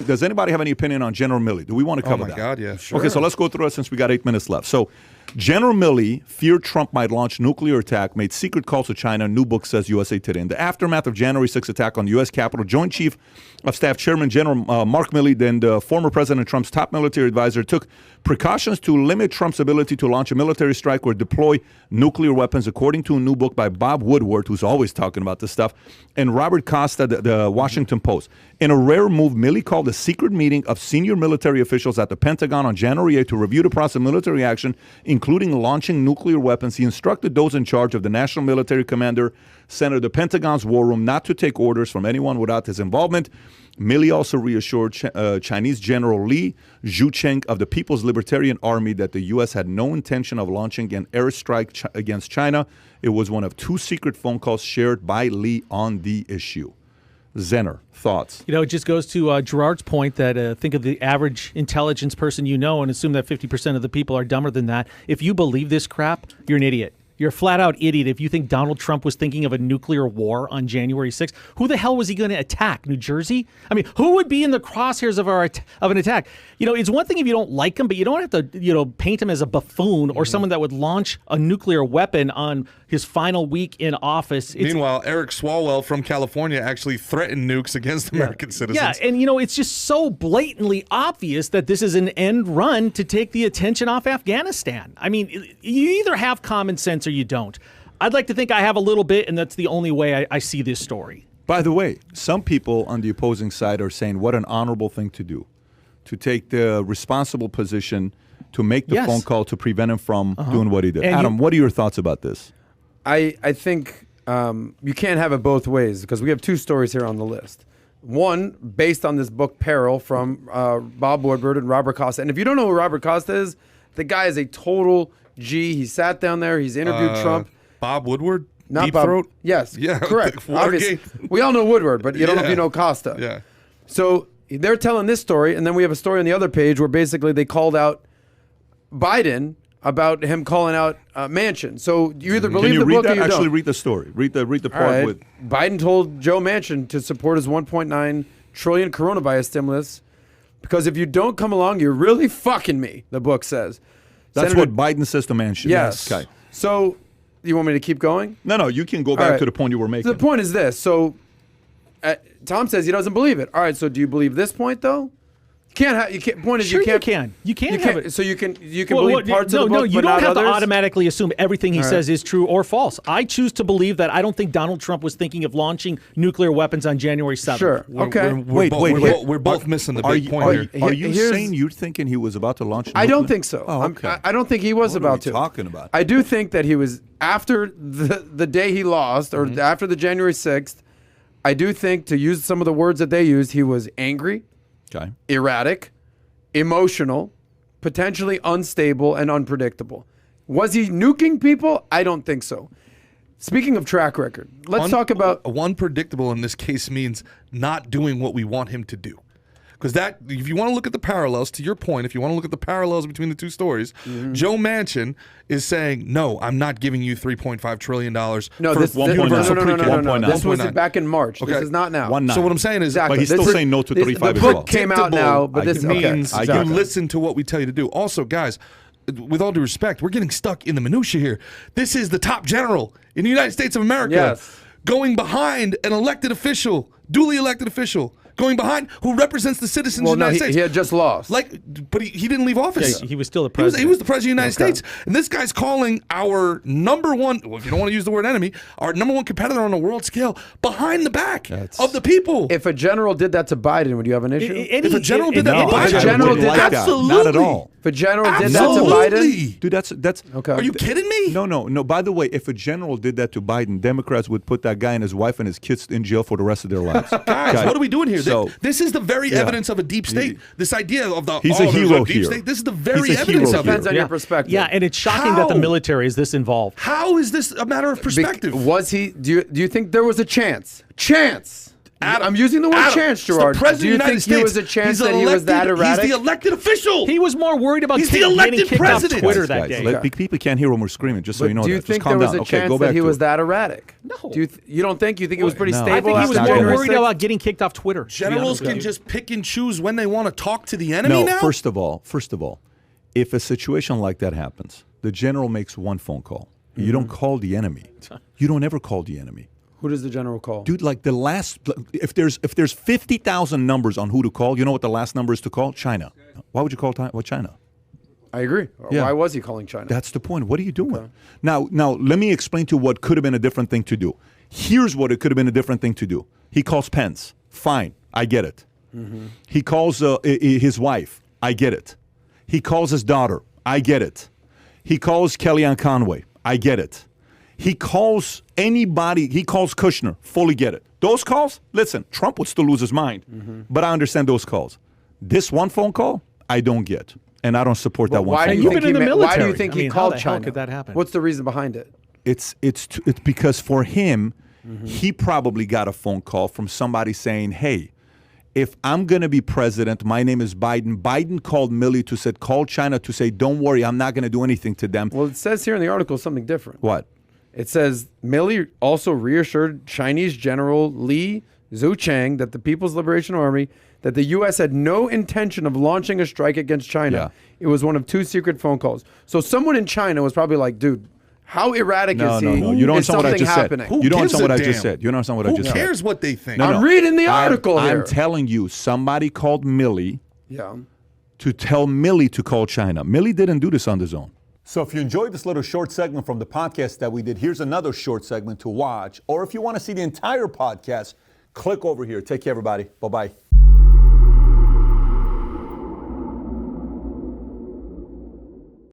Does anybody have any opinion on General Milley? Do we want to cover that? Oh, my God, yeah. Sure. Okay, so let's go through it since we got 8 minutes left. So General Milley feared Trump might launch nuclear attack, made secret calls to China, new book says USA Today. In the aftermath of January 6th attack on the U.S. Capitol, Joint Chief of Staff Chairman General Mark Milley, then the former President Trump's top military advisor, took precautions to limit Trump's ability to launch a military strike or deploy nuclear weapons, according to a new book by Bob Woodward, who's always talking about this stuff, and Robert Costa, the Washington Post. In a rare move, Milley called a secret meeting of senior military officials at the Pentagon on January 8th to review the process of military action, including launching nuclear weapons. He instructed those in charge of the National Military Commander Center, the Pentagon's war room, not to take orders from anyone without his involvement. Milley also reassured Chinese General Li Zhucheng of the People's Libertarian Army that the U.S. had no intention of launching an airstrike against China. It was one of 2 secret phone calls shared by Li on the issue. Zenner, thoughts? You know, it just goes to Gerard's point that think of the average intelligence person you know and assume that 50% of the people are dumber than that. If you believe this crap, you're an idiot. You're a flat-out idiot if you think Donald Trump was thinking of a nuclear war on January 6th. Who the hell was he going to attack? New Jersey? I mean, who would be in the crosshairs of an attack? You know, it's one thing if you don't like him, but you don't have to, paint him as a buffoon or someone that would launch a nuclear weapon on his final week in office. Meanwhile, Eric Swalwell from California actually threatened nukes against American citizens. Yeah, and it's just so blatantly obvious that this is an end run to take the attention off Afghanistan. I mean, you either have common sense or you don't. I'd like to think I have a little bit, and that's the only way I see this story. By the way, some people on the opposing side are saying what an honorable thing to do, to take the responsible position to make the phone call to prevent him from doing what he did. And Adam, what are your thoughts about this? I think you can't have it both ways because we have 2 stories here on the list. One, based on this book, Peril, from Bob Woodward and Robert Costa. And if you don't know who Robert Costa is, the guy is a total G. He sat down there. He's interviewed Trump. Bob Woodward? Not Deep Bob. Throat? Yes, yeah, correct. Obviously, we all know Woodward, but you don't know if you know Costa. Yeah. So they're telling this story, and then we have a story on the other page where basically they called out Biden about him calling out Manchin. So you either believe the book or you Actually, don't. read the story. Read the part Right. with Biden told Joe Manchin to support his $1.9 trillion coronavirus stimulus because if you don't come along, you're really fucking me, the book says. That's what Biden says to Manchin. Yes. Okay. So you want me to keep going? No, you can go back right. to the point you were making. So the point is this. So Tom says he doesn't believe it. All right, so do you believe this point, though? You can't. Point is, Sure, you can't. You can have it. So you can believe parts of the book, No, you but don't not have others? to automatically assume everything he All right. says is true or false. I choose to believe that I don't think Donald Trump was thinking of launching nuclear weapons on January 7th. Sure. Okay. We're both missing the big point here. Are you saying you're thinking he was about to launch? I don't think so. Oh, okay. I don't think he was What are about we to. talking about? I do think that he was after the day he lost, or after the January 6th. I do think, to use some of the words that they used, he was angry, Okay. erratic, emotional, potentially unstable, and unpredictable. Was he nuking people? I don't think so. Speaking of track record, let's talk about... Unpredictable in this case means not doing what we want him to do. Because if you want to look at the parallels, to your point, if you want to look at the parallels between the 2 stories, Joe Manchin is saying, no, I'm not giving you $3.5 trillion. No, for this, one no, point no, nine. no, no, no, no, no, no. This was 1.9. back in March. Okay. This is not now. 1.9. So what I'm saying is, Exactly. But he's still saying no to 35 the as well. book came out now, but this means okay. you listen to what we tell you to do. Also, guys, with all due respect, we're getting stuck in the minutia here. This is the top general in the United States of America. Yes. Going behind an elected official, duly elected official, going behind who represents the citizens Well, of the no, United States. he had just lost. But he didn't leave office. Yeah, he was still the He was president. the president of the United States. And this guy's calling our number one, well, if you don't want to use the word enemy, our number one competitor on a world scale behind the back of the people. If a general did that to Biden, would you have an issue? If a general did that No, to I Biden, general wouldn't did like that. that. Not at all. If a general did that to Absolutely. Biden, Dude, that's okay. Are you kidding me? No. By the way, if a general did that to Biden, Democrats would put that guy and his wife and his kids in jail for the rest of their lives. Guys, Okay. what are we doing here? So, This is the very yeah. evidence of a deep state. This idea of the He's a there's hero deep here. state. This is the very He's a evidence hero of depends it. on your perspective. Yeah, and it's shocking that the How? military is this involved. How is this a matter of perspective? Was he? Do you think there was a chance? Chance. I'm using the word chance, Gerard. The president Do you of the United think he was States. a chance He's that he was that erratic? He's the elected official. He was more worried about He's the getting elected kicked president. off Twitter Guys, that guys, day. people can't hear when we're screaming, just so you know Do you that. think Just calm there was down. a Okay, chance go that back he to was it. that erratic? No. You don't think? You think it was pretty No. stable? I think he was not more gonna- worried about getting kicked off Twitter. to be Generals honest with can you. just pick and choose when they want to talk to the enemy No, now? first of all, if a situation like that happens, the general makes one phone call. You don't call the enemy. You don't ever call the enemy. Who does the general call? Dude, like if there's 50,000 numbers on who to call, you know what the last number is to call? China. Why would you call China? I agree. Yeah. Why was he calling China? That's the point. What are you doing? Now, let me explain to you what could have been a different thing to do. Here's what it could have been a different thing to do. He calls Pence. Fine. I get it. He calls his wife. I get it. He calls his daughter. I get it. He calls Kellyanne Conway. I get it. He calls anybody. He calls Kushner. Fully get it. Those calls, listen, Trump would still lose his mind. But I understand those calls. This one phone call, I don't get. And I don't support that one Why phone do call. you You've think been in the Why do you military. think I he mean, how called the hell China? could that happen? What's the reason behind it? It's because for him, he probably got a phone call from somebody saying, hey, if I'm going to be president, my name is Biden. Biden called Milley call China to say, don't worry, I'm not going to do anything to them. Well, it says here in the article something different. What? It says Milley also reassured Chinese General Li Zuchang that the People's Liberation Army that the U.S. had no intention of launching a strike against China. Yeah. It was one of 2 secret phone calls. So someone in China was probably like, dude, how erratic is he? No. You don't Is understand what I something just happening? said. You don't gives understand what a I just damn? said. You don't understand what I Who just said. cares what they think? I'm reading the article here. I'm telling you, somebody called Milley Yeah. to tell Milley to call China. Milley didn't do this on his own. So if you enjoyed this little short segment from the podcast that we did, here's another short segment to watch. Or if you want to see the entire podcast, click over here. Take care, everybody. Bye-bye.